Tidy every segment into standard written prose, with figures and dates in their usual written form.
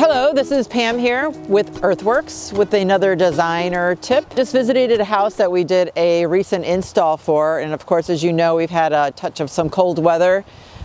Hello, this is Pam here with Earthworks with another designer tip. Just visited a house that we did a recent install for, and of course, as you know, we've had a touch of some cold weather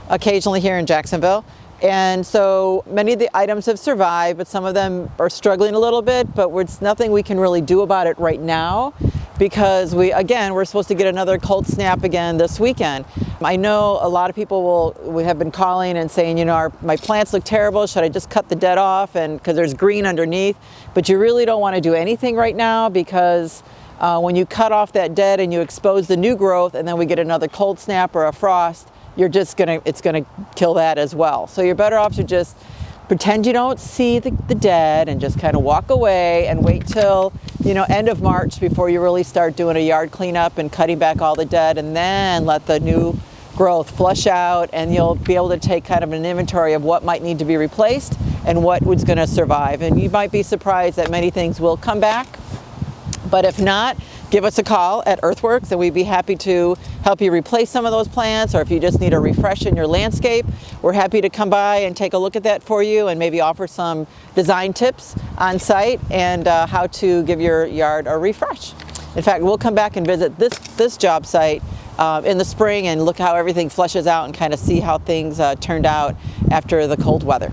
occasionally here in Jacksonville. And so many of the items have survived, but some of them are struggling a little bit, but it's nothing we can really do about it right now because we're supposed to get another cold snap again this weekend. I know a lot of people we have been calling and saying, you know, my plants look terrible. Should I just cut the dead off? And because there's green underneath, but you really don't want to do anything right now because when you cut off that dead and you expose the new growth and then we get another cold snap or a frost, it's gonna kill that as well. So you're better off to just pretend you don't see the dead and just kind of walk away and wait till, you know, end of March before you really start doing a yard cleanup and cutting back all the dead, and then let the new growth flush out, and you'll be able to take kind of an inventory of what might need to be replaced and what was going to survive. And you might be surprised that many things will come back, but if not, give us a call at Earthworks and we'd be happy to help you replace some of those plants, or if you just need a refresh in your landscape, we're happy to come by and take a look at that for you and maybe offer some design tips on site and how to give your yard a refresh. In fact, we'll come back and visit this job site in the spring and look how everything flushes out and kind of see how things turned out after the cold weather.